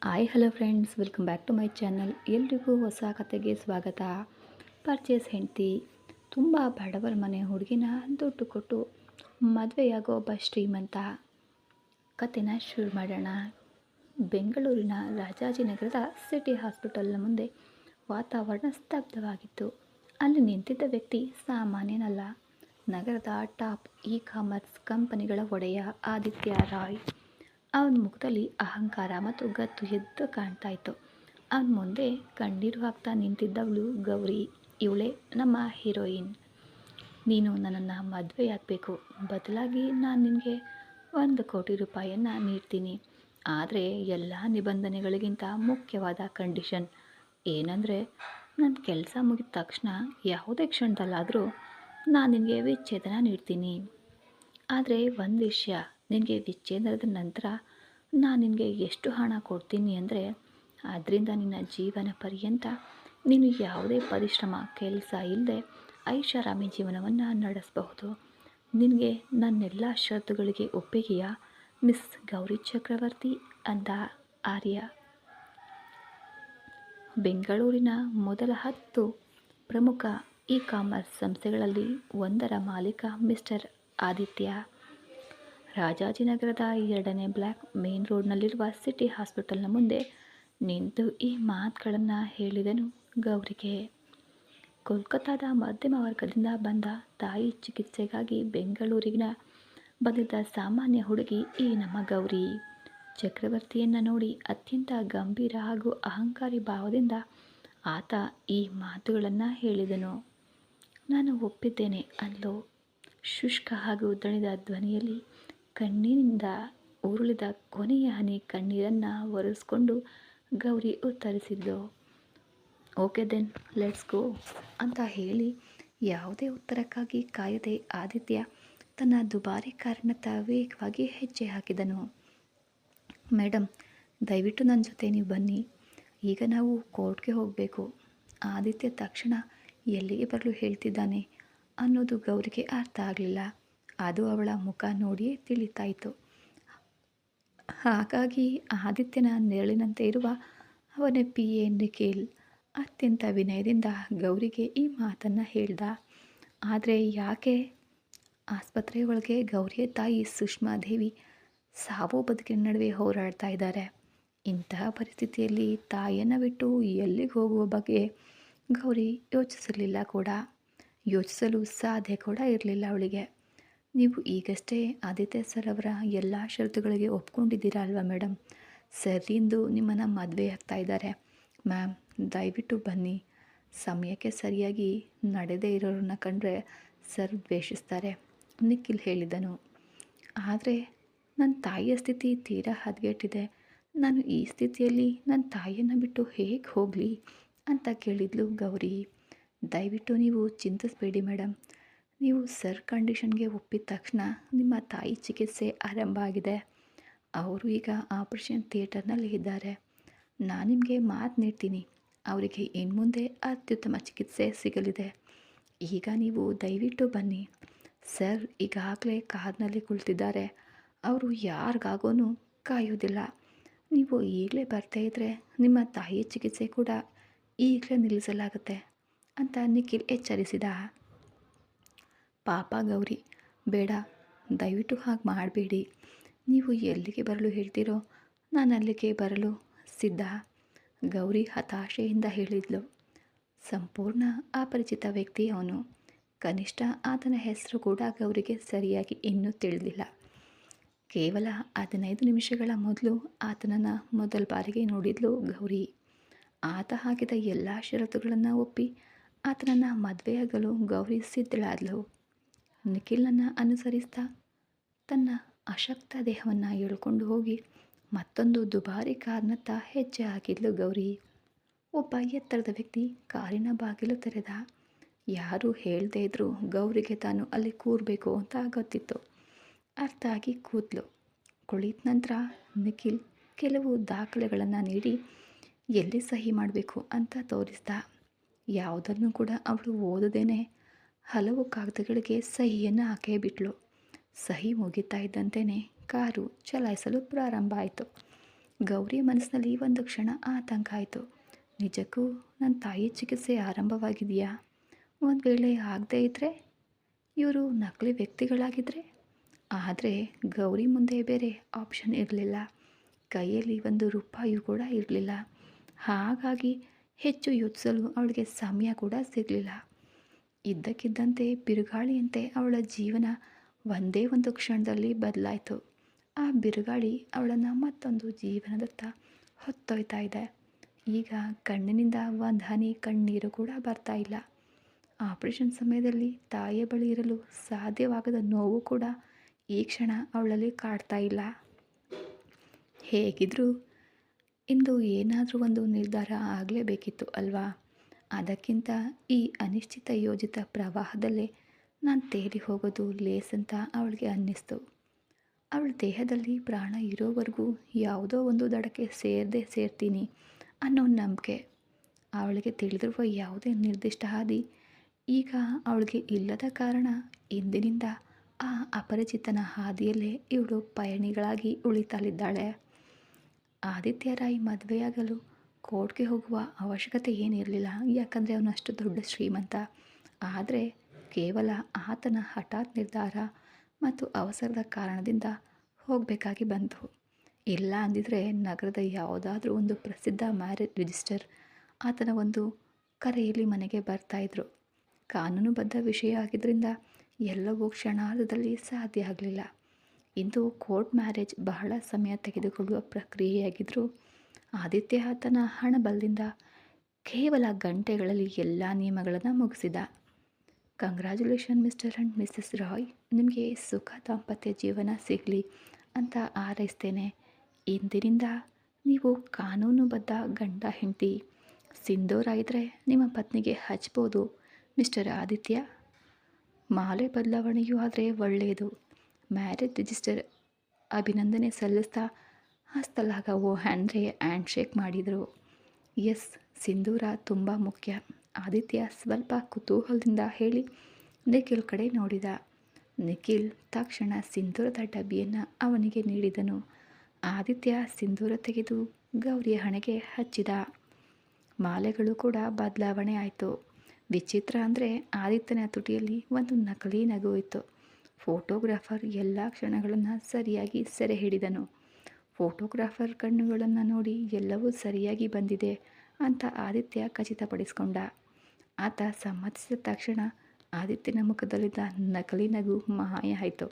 Hi hello friends, welcome back to my channel. ಎಲ್ರಿಗೂ ಹೊಸ ಕತೆಗೆ ಸ್ವಾಗತ. ಪರ್ಚೇಸ್ ಹೆಂಡತಿ ತುಂಬ ಬಡವರ ಮನೆ ಹುಡುಗಿನ ದುಡ್ಡು ಕೊಟ್ಟು ಮದುವೆಯಾಗೋ ಒಬ್ಬ ಶ್ರೀಮಂತ. ಕತೆನ ಶುರು ಮಾಡೋಣ. ಬೆಂಗಳೂರಿನ ರಾಜಾಜಿನಗರದ ಸಿಟಿ ಹಾಸ್ಪಿಟಲ್ನ ಮುಂದೆ ವಾತಾವರಣ ಸ್ತಬ್ಧವಾಗಿತ್ತು. ಅಲ್ಲಿ ನಿಂತಿದ್ದ ವ್ಯಕ್ತಿ ಸಾಮಾನ್ಯನಲ್ಲ. ನಗರದ ಟಾಪ್ ಕಾಮರ್ಸ್ ಕಂಪನಿಗಳ ಒಡೆಯ ಆದಿತ್ಯ ರಾಯ್. ಅವನ ಮುಖದಲ್ಲಿ ಅಹಂಕಾರ ಮತ್ತು ಗತ್ತು ಎದ್ದು ಕಾಣ್ತಾ ಇತ್ತು. ಅವನ ಮುಂದೆ ಕಣ್ಣೀರು ಹಾಕ್ತಾ ನಿಂತಿದ್ದವಳು ಗೌರಿ. ಇವಳೇ ನಮ್ಮ ಹೀರೋಯಿನ್. ನೀನು ನನ್ನನ್ನು ಮದುವೆಯಾಗಬೇಕು, ಬದಲಾಗಿ ನಾನು ನಿನಗೆ 1 ಕೋಟಿ ರೂಪಾಯಿಯನ್ನು ನೀಡ್ತೀನಿ. ಆದರೆ ಎಲ್ಲ ನಿಬಂಧನೆಗಳಿಗಿಂತ ಮುಖ್ಯವಾದ ಕಂಡೀಷನ್ ಏನಂದರೆ, ನನ್ನ ಕೆಲಸ ಮುಗಿದ ತಕ್ಷಣ ಯಾವುದೇ ಕ್ಷಣದಲ್ಲಾದರೂ ನಾನು ನಿನಗೆ ವಿಚ್ಛೇದನ ನೀಡ್ತೀನಿ. ಆದರೆ ಒಂದು ವಿಷಯ, ನಿನಗೆ ವಿಚ್ಛೇದನದ ನಂತರ ನಾನು ನಿನಗೆ ಎಷ್ಟು ಹಣ ಕೊಡ್ತೀನಿ ಅಂದರೆ, ಅದರಿಂದ ನಿನ್ನ ಜೀವನ ಪರ್ಯಂತ ನೀನು ಯಾವುದೇ ಪರಿಶ್ರಮ ಕೆಲಸ ಇಲ್ಲದೆ ಐಷಾರಾಮಿ ಜೀವನವನ್ನು ನಡೆಸಬಹುದು. ನಿನಗೆ ನನ್ನೆಲ್ಲ ಷರತ್ತುಗಳಿಗೆ ಒಪ್ಪಿಗೆಯಾ ಮಿಸ್ ಗೌರಿ ಚಕ್ರವರ್ತಿ ಅಂದ ಆರ್ಯ. ಬೆಂಗಳೂರಿನ ಮೊದಲ 10 ಪ್ರಮುಖ ಕಾಮರ್ಸ್ ಸಂಸ್ಥೆಗಳಲ್ಲಿ ಒಂದರ ಮಾಲೀಕ ಮಿಸ್ಟರ್ ಆದಿತ್ಯ. ರಾಜಾಜಿನಗರದ 2ನೇ ಬ್ಲಾಕ್ ಮೇನ್ ರೋಡ್ನಲ್ಲಿರುವ ಸಿಟಿ ಹಾಸ್ಪಿಟಲ್ನ ಮುಂದೆ ನಿಂತು ಈ ಮಾತುಗಳನ್ನು ಹೇಳಿದನು ಗೌರಿಗೆ. ಕೋಲ್ಕತ್ತಾದ ಮಧ್ಯಮ ವರ್ಗದಿಂದ ಬಂದ ತಾಯಿ ಚಿಕಿತ್ಸೆಗಾಗಿ ಬೆಂಗಳೂರಿನ ಬಂದಿದ್ದ ಸಾಮಾನ್ಯ ಹುಡುಗಿ ಈ ನಮ್ಮ ಗೌರಿ. ಚಕ್ರವರ್ತಿಯನ್ನು ನೋಡಿ ಅತ್ಯಂತ ಗಂಭೀರ ಹಾಗೂ ಅಹಂಕಾರಿ ಭಾವದಿಂದ ಆತ ಈ ಮಾತುಗಳನ್ನು ಹೇಳಿದನು. ನಾನು ಒಪ್ಪಿದ್ದೇನೆ ಅಂದ್ಲು. ಶುಷ್ಕ ಹಾಗೂ ದಣಿದ ಧ್ವನಿಯಲ್ಲಿ ಕಣ್ಣಿನಿಂದ ಉರುಳಿದ ಕೊನೆಯ ಹನಿ ಕಣ್ಣೀರನ್ನು ಒರೆಸ್ಕೊಂಡು ಗೌರಿ ಉತ್ತರಿಸಿದ್ಲು. ಓಕೆ ದೆನ್, ಲೆಟ್ಸ್ ಗೋ ಅಂತ ಹೇಳಿ ಯಾವುದೇ ಉತ್ತರಕ್ಕಾಗಿ ಕಾಯದೆ ಆದಿತ್ಯ ತನ್ನ ದುಬಾರಿ ಕಾರಿನತ್ತ ವೇಗವಾಗಿ ಹೆಜ್ಜೆ ಹಾಕಿದನು. ಮೇಡಮ್, ದಯವಿಟ್ಟು ನನ್ನ ಜೊತೆ ನೀವು ಬನ್ನಿ. ಈಗ ನಾವು ಕೋರ್ಟ್ಗೆ ಹೋಗಬೇಕು. ಆದಿತ್ಯ ತಕ್ಷಣ ಎಲ್ಲಿಗೆ ಬರಲು ಹೇಳ್ತಿದ್ದಾನೆ ಅನ್ನೋದು ಗೌರಿಗೆ ಅರ್ಥ ಆಗಲಿಲ್ಲ. ಅದು ಅವಳ ಮುಖ ನೋಡಿಯೇ ತಿಳಿತಾಯಿತು. ಹಾಗಾಗಿ ಆದಿತ್ಯನ ನೆರಳಿನಂತೆ ಇರುವ ಅವನ PA ನಿಖಿಲ್ ಅತ್ಯಂತ ವಿನಯದಿಂದ ಗೌರಿಗೆ ಈ ಮಾತನ್ನು ಹೇಳ್ದ. ಆದರೆ ಯಾಕೆ? ಆಸ್ಪತ್ರೆ ಒಳಗೆ ಗೌರಿಯ ತಾಯಿ ಸುಷ್ಮಾದೇವಿ ಸಾವು ಬದುಕಿನ ನಡುವೆ ಹೋರಾಡ್ತಾ ಇದ್ದಾರೆ. ಇಂತಹ ಪರಿಸ್ಥಿತಿಯಲ್ಲಿ ತಾಯಿಯನ್ನು ಬಿಟ್ಟು ಎಲ್ಲಿಗೆ ಹೋಗುವ ಬಗ್ಗೆ ಗೌರಿ ಯೋಚಿಸಲಿಲ್ಲ ಕೂಡ. ಯೋಚಿಸಲು ಸಾಧ್ಯ ಕೂಡ ಇರಲಿಲ್ಲ ಅವಳಿಗೆ. ನೀವು ಈಗಷ್ಟೇ ಆದಿತ್ಯ ಸರ್ ಅವರ ಎಲ್ಲ ಷರತ್ತುಗಳಿಗೆ ಒಪ್ಕೊಂಡಿದ್ದೀರಾ ಅಲ್ವಾ ಮೇಡಮ್? ಸರ್ ಇಂದು ನಿಮ್ಮನ್ನು ಮದುವೆ ಆಗ್ತಾ ಇದ್ದಾರೆ. ಮ್ಯಾಮ್, ದಯವಿಟ್ಟು ಬನ್ನಿ. ಸಮಯಕ್ಕೆ ಸರಿಯಾಗಿ ನಡೆದೇ ಇರೋರನ್ನ ಕಂಡ್ರೆ ಸರ್ ದ್ವೇಷಿಸ್ತಾರೆ, ನಿಖಿಲ್ ಹೇಳಿದನು. ಆದರೆ ನನ್ನ ತಾಯಿಯ ಸ್ಥಿತಿ ತೀರಾ ಹದಗೆಟ್ಟಿದೆ. ನಾನು ಈ ಸ್ಥಿತಿಯಲ್ಲಿ ನನ್ನ ತಾಯಿಯನ್ನು ಬಿಟ್ಟು ಹೇಗೆ ಹೋಗಲಿ ಅಂತ ಕೇಳಿದ್ಲು ಗೌರಿ. ದಯವಿಟ್ಟು ನೀವು ಚಿಂತಿಸಬೇಡಿ ಮೇಡಮ್. ನೀವು ಸರ್ ಕಂಡೀಷನ್ಗೆ ಒಪ್ಪಿದ ತಕ್ಷಣ ನಿಮ್ಮ ತಾಯಿ ಚಿಕಿತ್ಸೆ ಆರಂಭ ಆಗಿದೆ. ಅವರು ಈಗ ಆಪರೇಷನ್ ಥಿಯೇಟರ್ನಲ್ಲಿ ಇದ್ದಾರೆ. ನಾನು ನಿಮಗೆ ಮಾತು ನೀಡ್ತೀನಿ, ಅವರಿಗೆ ಇನ್ನು ಮುಂದೆ ಅತ್ಯುತ್ತಮ ಚಿಕಿತ್ಸೆ ಸಿಗಲಿದೆ. ಈಗ ನೀವು ದಯವಿಟ್ಟು ಬನ್ನಿ. ಸರ್ ಈಗಾಗಲೇ ಕಾರ್ನಲ್ಲಿ ಕುಳಿತಿದ್ದಾರೆ. ಅವರು ಯಾರಿಗಾಗೋನು ಕಾಯೋದಿಲ್ಲ. ನೀವು ಈಗಲೇ ಬರ್ತಾ ಇದ್ದರೆ ನಿಮ್ಮ ತಾಯಿ ಚಿಕಿತ್ಸೆ ಕೂಡ ಈಗಲೇ ನಿಲ್ಲಿಸಲಾಗುತ್ತೆ ಅಂತ ನಿಖಿಲ್ ಎಚ್ಚರಿಸಿದ. ಪಾಪ ಗೌರಿ, ಬೇಡ, ದಯವಿಟ್ಟು ಹಾಗೆ ಮಾಡಬೇಡಿ. ನೀವು ಎಲ್ಲಿಗೆ ಬರಲು ಹೇಳ್ತೀರೋ ನಾನು ಅಲ್ಲಿಗೆ ಬರಲು ಸಿದ್ಧ, ಗೌರಿ ಹತಾಶೆಯಿಂದ ಹೇಳಿದ್ಲು. ಸಂಪೂರ್ಣ ಅಪರಿಚಿತ ವ್ಯಕ್ತಿ ಅವನು. ಕನಿಷ್ಠ ಆತನ ಹೆಸರು ಕೂಡ ಗೌರಿಗೆ ಸರಿಯಾಗಿ ಇನ್ನೂ ತಿಳಿದಿಲ್ಲ. ಕೇವಲ 15 ನಿಮಿಷಗಳ ಮೊದಲು ಆತನನ್ನು ಮೊದಲ ಬಾರಿಗೆ ನೋಡಿದ್ಲು ಗೌರಿ. ಆತ ಹಾಕಿದ ಎಲ್ಲ ಷರತ್ತುಗಳನ್ನು ಒಪ್ಪಿ ಆತನನ್ನು ಮದುವೆಯಾಗಲು ಗೌರಿ ಸಿದ್ಧಳಾದ್ಲು. ನಿಖಿಲ್ನನ್ನು ಅನುಸರಿಸ್ತಾ ತನ್ನ ಅಶಕ್ತ ದೇಹವನ್ನು ಎಳ್ಕೊಂಡು ಹೋಗಿ ಮತ್ತೊಂದು ದುಬಾರಿ ಕಾರ್ನತ್ತ ಹೆಜ್ಜೆ ಹಾಕಿದ್ಲು ಗೌರಿ. ಒಬ್ಬ ಎತ್ತರದ ವ್ಯಕ್ತಿ ಕಾರಿನ ಬಾಗಿಲು ತೆರೆದ. ಯಾರೂ ಹೇಳದೇ ಇದ್ದರೂ ಗೌರಿಗೆ ತಾನು ಅಲ್ಲಿ ಕೂರಬೇಕು ಅಂತ ಗೊತ್ತಿತ್ತು. ಅರ್ಥ ಆಗಿ ಕೂತ್ಲು. ಕುಳಿತ ನಂತರ ನಿಖಿಲ್ ಕೆಲವು ದಾಖಲೆಗಳನ್ನು ನೀಡಿ ಎಲ್ಲಿ ಸಹಿ ಮಾಡಬೇಕು ಅಂತ ತೋರಿಸ್ದ. ಯಾವುದನ್ನು ಕೂಡ ಅವಳು ಓದದೇನೆ ಹಲವು ಕಾಗದಗಳಿಗೆ ಸಹಿಯನ್ನು ಹಾಕೇ ಬಿಟ್ಲು. ಸಹಿ ಮುಗಿತಾ ಇದ್ದಂತೆಯೇ ಕಾರು ಚಲಾಯಿಸಲು ಪ್ರಾರಂಭ ಆಯಿತು. ಗೌರಿಯ ಮನಸ್ಸಿನಲ್ಲಿ ಒಂದು ಕ್ಷಣ ಆತಂಕ ಆಯಿತು. ನಿಜಕ್ಕೂ ನನ್ನ ತಾಯಿ ಚಿಕಿತ್ಸೆ ಆರಂಭವಾಗಿದೆಯಾ? ಒಂದು ವೇಳೆ ಆಗದೇ ಇದ್ದರೆ, ಇವರು ನಕಲಿ ವ್ಯಕ್ತಿಗಳಾಗಿದ್ದರೆ? ಆದರೆ ಗೌರಿ ಮುಂದೆ ಬೇರೆ ಆಪ್ಷನ್ ಇರಲಿಲ್ಲ. ಕೈಯಲ್ಲಿ ಒಂದು ರೂಪಾಯಿಯೂ ಕೂಡ ಇರಲಿಲ್ಲ. ಹಾಗಾಗಿ ಹೆಚ್ಚು ಯೋಚಿಸಲು ಅವಳಿಗೆ ಸಮಯ ಕೂಡ ಸಿಗಲಿಲ್ಲ. ಇದ್ದಕ್ಕಿದ್ದಂತೆ ಬಿರುಗಾಳಿಯಂತೆ ಅವಳ ಜೀವನ ಒಂದೇ ಒಂದು ಕ್ಷಣದಲ್ಲಿ ಬದಲಾಯಿತು. ಆ ಬಿರುಗಾಳಿ ಅವಳನ್ನು ಮತ್ತೊಂದು ಜೀವನದತ್ತ ಹೊತ್ತೊಯ್ತಾ ಇದೆ. ಈಗ ಕಣ್ಣಿನಿಂದ ಒಂದು ಹನಿ ಕಣ್ಣೀರು ಕೂಡ ಬರ್ತಾ ಇಲ್ಲ. ಆಪರೇಷನ್ ಸಮಯದಲ್ಲಿ ತಾಯಿಯ ಬಳಿ ಇರಲು ಸಾಧ್ಯವಾಗದ ನೋವು ಕೂಡ ಈ ಕ್ಷಣ ಅವಳಲ್ಲಿ ಕಾಡ್ತಾ ಇಲ್ಲ. ಹೇಗಿದ್ರೂ ಇಂದು ಏನಾದರೂ ಒಂದು ನಿರ್ಧಾರ ಆಗಲೇಬೇಕಿತ್ತು ಅಲ್ವಾ? ಅದಕ್ಕಿಂತ ಈ ಅನಿಶ್ಚಿತ ಯೋಜಿತ ಪ್ರವಾಹದಲ್ಲೇ ನಾನು ತೇಲಿ ಹೋಗೋದು ಲೇಸ್ ಅಂತ ಅವಳಿಗೆ ಅನ್ನಿಸ್ತು. ಅವಳ ದೇಹದಲ್ಲಿ ಪ್ರಾಣ ಇರೋವರೆಗೂ ಯಾವುದೋ ಒಂದು ದಡಕ್ಕೆ ಸೇರ್ತೀನಿ ಅನ್ನೋ ನಂಬಿಕೆ. ಅವಳಿಗೆ ತಿಳಿದಿರುವ ಯಾವುದೇ ನಿರ್ದಿಷ್ಟ ಹಾದಿ ಈಗ ಅವಳಿಗೆ ಇಲ್ಲದ ಕಾರಣ ಇಂದಿನಿಂದ ಆ ಅಪರಿಚಿತನ ಹಾದಿಯಲ್ಲೇ ಇವಳು ಪಯಣಿಗಳಾಗಿ ಉಳಿತಲಿದ್ದಾಳೆ. ಆದಿತ್ಯ ರಾಯ್ ಮದುವೆಯಾಗಲು ಕೋರ್ಟ್ಗೆ ಹೋಗುವ ಅವಶ್ಯಕತೆ ಏನಿರಲಿಲ್ಲ, ಯಾಕಂದರೆ ಅವನು ಅಷ್ಟು ದೊಡ್ಡ ಶ್ರೀಮಂತ. ಆದರೆ ಕೇವಲ ಆತನ ಹಠಾತ್ ನಿರ್ಧಾರ ಮತ್ತು ಅವಸರದ ಕಾರಣದಿಂದ ಹೋಗಬೇಕಾಗಿ ಬಂತು. ಇಲ್ಲ ಅಂದಿದ್ರೆ ನಗರದ ಯಾವುದಾದ್ರೂ ಒಂದು ಪ್ರಸಿದ್ಧ ಮ್ಯಾರೇಜ್ ರಿಜಿಸ್ಟರ್ ಆತನ ಒಂದು ಕರೆಯಲ್ಲಿ ಮನೆಗೆ ಬರ್ತಾಯಿದ್ರು. ಕಾನೂನುಬದ್ಧ ವಿಷಯ ಆಗಿದ್ದರಿಂದ ಎಲ್ಲವೂ ಕ್ಷಣಾರ್ಧದಲ್ಲಿ ಸಾಧ್ಯ ಆಗಲಿಲ್ಲ. ಇಂದು ಕೋರ್ಟ್ ಮ್ಯಾರೇಜ್ ಬಹಳ ಸಮಯ ತೆಗೆದುಕೊಳ್ಳುವ ಪ್ರಕ್ರಿಯೆಯಾಗಿದ್ದರೂ ಆದಿತ್ಯ ಆತನ ಹಣಬಲದಿಂದ ಕೇವಲ ಗಂಟೆಗಳಲ್ಲಿ ಎಲ್ಲ ನಿಯಮಗಳನ್ನು ಮುಗಿಸಿದ. Congratulation mister and missus Roy, ನಿಮಗೆ ಸುಖ ದಾಂಪತ್ಯ ಜೀವನ ಸಿಗಲಿ ಅಂತ ಹಾರೈಸ್ತೇನೆ. ಇಂದಿನಿಂದ ನೀವು ಕಾನೂನುಬದ್ಧ ಗಂಡ ಹೆಂಡತಿ. ಸಿಂಧೂರ ಇದ್ದರೆ ನಿಮ್ಮ ಪತ್ನಿಗೆ ಹಚ್ಬೋದು ಮಿಸ್ಟರ್ ಆದಿತ್ಯ. ಮಾಲೆ ಬದಲಾವಣೆಯೂ ಆದರೆ ಒಳ್ಳೆಯದು. ಮ್ಯಾರೇಜ್ ರಿಜಿಸ್ಟರ್ ಅಭಿನಂದನೆ ಸಲ್ಲಿಸ್ತಾ ಹಸ್ತಲಾಘವು ಹ್ಯಾಂಡ್ ಶೇಕ್ ಮಾಡಿದರು. ಎಸ್, ಸಿಂಧೂರ ತುಂಬ ಮುಖ್ಯ, ಆದಿತ್ಯ ಸ್ವಲ್ಪ ಕುತೂಹಲದಿಂದ ಹೇಳಿ ನಿಖಿಲ್ ಕಡೆ ನೋಡಿದ. ನಿಖಿಲ್ ತಕ್ಷಣ ಸಿಂಧೂರದ ಡಬ್ಬಿಯನ್ನು ಅವನಿಗೆ ನೀಡಿದನು. ಆದಿತ್ಯ ಸಿಂಧೂರ ತೆಗೆದು ಗೌರಿಯ ಹಣೆಗೆ ಹಚ್ಚಿದ. ಮಾಲೆಗಳು ಕೂಡ ಬದಲಾವಣೆ ಆಯಿತು. ವಿಚಿತ್ರ ಅಂದರೆ ಆದಿತ್ಯನ ತುಟಿಯಲ್ಲಿ ಒಂದು ನಕಲಿ ನಗು ಇತ್ತು. ಫೋಟೋಗ್ರಾಫರ್ ಎಲ್ಲ ಕ್ಷಣಗಳನ್ನು ಸರಿಯಾಗಿ ಸೆರೆ ಹಿಡಿದನು. ಫೋಟೋಗ್ರಾಫರ್ ಕಣ್ಣುಗಳನ್ನು ನೋಡಿ ಎಲ್ಲವೂ ಸರಿಯಾಗಿ ಬಂದಿದೆ ಅಂತ ಆದಿತ್ಯ ಖಚಿತಪಡಿಸಿಕೊಂಡ. ಆತ ಸಮ್ಮತಿಸಿದ ತಕ್ಷಣ ಆದಿತ್ಯನ ಮುಖದಲ್ಲಿದ್ದ ನಕಲಿ ನಗು ಮಾಯ ಆಯಿತು.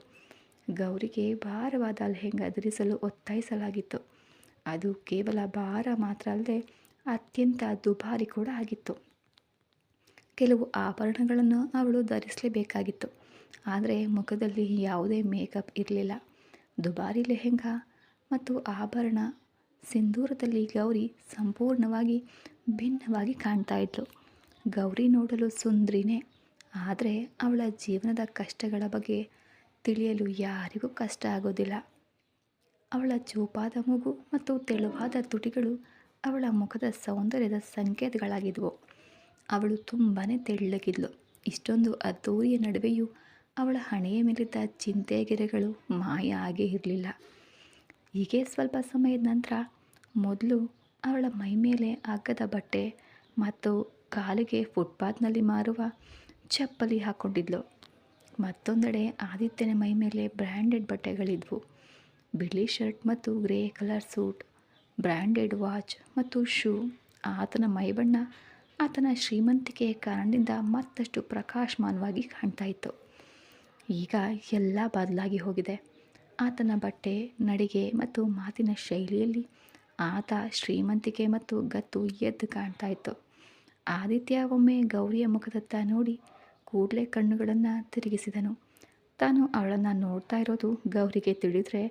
ಗೌರಿಗೆ ಭಾರವಾದ ಲೆಹೆಂಗಾ ಧರಿಸಲು ಒತ್ತಾಯಿಸಲಾಗಿತ್ತು. ಅದು ಕೇವಲ ಭಾರ ಮಾತ್ರ ಅಲ್ಲದೆ ಅತ್ಯಂತ ದುಬಾರಿ ಕೂಡ ಆಗಿತ್ತು. ಕೆಲವು ಆಭರಣಗಳನ್ನು ಅವಳು ಧರಿಸಲೇಬೇಕಾಗಿತ್ತು. ಆದರೆ ಮುಖದಲ್ಲಿ ಯಾವುದೇ ಮೇಕಪ್ ಇರಲಿಲ್ಲ. ದುಬಾರಿ ಲೆಹೆಂಗಾ ಮತ್ತು ಆಭರಣ ಸಿಂಧೂರದಲ್ಲಿ ಗೌರಿ ಸಂಪೂರ್ಣವಾಗಿ ಭಿನ್ನವಾಗಿ ಕಾಣ್ತಾ ಇದ್ಳು. ಗೌರಿ ನೋಡಲು ಸುಂದರಿನೇ, ಆದರೆ ಅವಳ ಜೀವನದ ಕಷ್ಟಗಳ ಬಗ್ಗೆ ತಿಳಿಯಲು ಯಾರಿಗೂ ಕಷ್ಟ ಆಗೋದಿಲ್ಲ. ಅವಳ ಚೂಪಾದ ಮೂಗು ಮತ್ತು ತೆಳುವಾದ ತುಟಿಗಳು ಅವಳ ಮುಖದ ಸೌಂದರ್ಯದ ಸಂಕೇತಗಳಾಗಿದ್ವು. ಅವಳು ತುಂಬಾ ತೆಳ್ಳಗಿದ್ಲು. ಇಷ್ಟೊಂದು ಅದ್ದೂರಿಯ ನಡುವೆಯೂ ಅವಳ ಹಣೆಯ ಮೇಲಿದ್ದ ಚಿಂತೆಯ ಗೆರೆಗಳು ಮಾಯ ಆಗೇ ಇರಲಿಲ್ಲ. ಹೀಗೆ ಸ್ವಲ್ಪ ಸಮಯದ ನಂತರ ಮೊದಲು ಅವಳ ಮೈಮೇಲೆ ಹಗ್ಗದ ಬಟ್ಟೆ ಮತ್ತು ಕಾಲಿಗೆ ಫುಟ್ಪಾತ್ನಲ್ಲಿ ಮಾರುವ ಚಪ್ಪಲಿ ಹಾಕ್ಕೊಂಡಿದ್ಲು. ಮತ್ತೊಂದೆಡೆ ಆದಿತ್ಯನ ಮೈಮೇಲೆ ಬ್ರ್ಯಾಂಡೆಡ್ ಬಟ್ಟೆಗಳಿದ್ವು. ಬಿಳಿ ಶರ್ಟ್ ಮತ್ತು grey colour suit, branded watch ಮತ್ತು ಶೂ. ಆತನ ಮೈಬಣ್ಣ ಆತನ ಶ್ರೀಮಂತಿಕೆಯ ಕಾರಣದಿಂದ ಮತ್ತಷ್ಟು ಪ್ರಕಾಶಮಾನವಾಗಿ ಕಾಣ್ತಾ ಇತ್ತು. ಈಗ ಎಲ್ಲ ಬದಲಾಗಿ ಹೋಗಿದೆ. ಆತನ ಬಟ್ಟೆ, ನಡಿಗೆ ಮತ್ತು ಮಾತಿನ ಶೈಲಿಯಲ್ಲಿ ಆತ ಶ್ರೀಮಂತಿಕೆ ಮತ್ತು ಗತ್ತು ಎದ್ದು ಕಾಣ್ತಾ ಇತ್ತು. ಆದಿತ್ಯ ಒಮ್ಮೆ ಗೌರಿಯ ಮುಖದತ್ತ ನೋಡಿ ಕೂಡಲೇ ಕಣ್ಣುಗಳನ್ನು ತಿರುಗಿಸಿದನು. ತಾನು ಅವಳನ್ನು ನೋಡ್ತಾ ಇರೋದು ಗೌರಿಗೆ ತಿಳಿದರೆ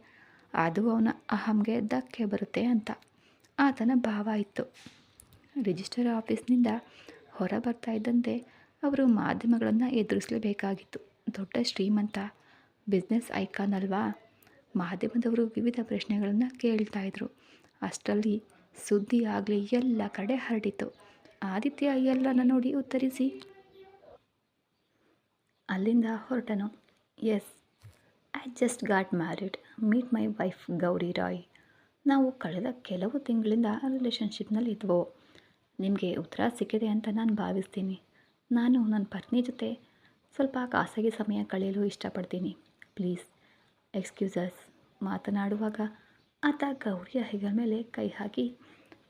ಅದು ಅವನ ಅಹಂಗೆ ಧಕ್ಕೆ ಬರುತ್ತೆ ಅಂತ ಆತನ ಭಾವ ಇತ್ತು. ರಿಜಿಸ್ಟರ್ ಆಫೀಸ್ನಿಂದ ಹೊರ ಬರ್ತಾ ಇದ್ದಂತೆ ಅವರು ಮಾಧ್ಯಮಗಳನ್ನು ಎದುರಿಸಲೇಬೇಕಾಗಿತ್ತು. ದೊಡ್ಡ ಶ್ರೀಮಂತ, ಬಿಸ್ನೆಸ್ ಐಕಾನ್ ಅಲ್ವಾ? ಮಾಧ್ಯಮದವರು ವಿವಿಧ ಪ್ರಶ್ನೆಗಳನ್ನು ಕೇಳ್ತಾಯಿದ್ರು. ಅಷ್ಟರಲ್ಲಿ ಸುದ್ದಿ ಆಗಲಿ ಎಲ್ಲ ಕಡೆ ಹರಡಿತು. ಆದಿತ್ಯ ಎಲ್ಲನ ನೋಡಿ ಉತ್ತರಿಸಿ ಅಲ್ಲಿಂದ ಹೊರಟನು. Yes, I just got married. Meet my wife Gauri Roy. ನಾವು ಕಳೆದ ಕೆಲವು ತಿಂಗಳಿಂದ ರಿಲೇಷನ್ಶಿಪ್ನಲ್ಲಿ ಇದ್ವು. ನಿಮಗೆ ಉತ್ತರ ಸಿಕ್ಕಿದೆ ಅಂತ ನಾನು ಭಾವಿಸ್ತೀನಿ. ನಾನು ನನ್ನ ಪತ್ನಿ ಜೊತೆ ಸ್ವಲ್ಪ ಖಾಸಗಿ ಸಮಯ ಕಳೆಯಲು ಇಷ್ಟಪಡ್ತೀನಿ. Please excuses. ಮಾತನಾಡುವಾಗ ಆತ ಗೌರಿಯ ಹೆಗಲ ಮೇಲೆ ಕೈ ಹಾಕಿ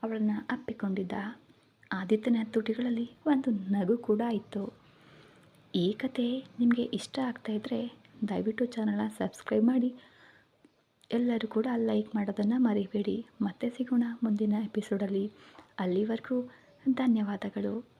ಅವಳನ್ನು ಅಪ್ಪಿಕೊಂಡಿದ್ದ. ಆದಿತ್ಯನ ತುಟಿಗಳಲ್ಲಿ ಒಂದು ನಗು ಕೂಡ ಇತ್ತು. ಈ ಕತೆ ನಿಮಗೆ ಇಷ್ಟ ಆಗ್ತಾಯಿದ್ರೆ ದಯವಿಟ್ಟು ಚಾನಲ್ನ ಸಬ್ಸ್ಕ್ರೈಬ್ ಮಾಡಿ. ಎಲ್ಲರೂ ಕೂಡ ಲೈಕ್ ಮಾಡೋದನ್ನು ಮರಿಬೇಡಿ. ಮತ್ತೆ ಸಿಗೋಣ ಮುಂದಿನ ಎಪಿಸೋಡಲ್ಲಿ. ಅಲ್ಲಿವರೆಗೂ ಧನ್ಯವಾದಗಳು.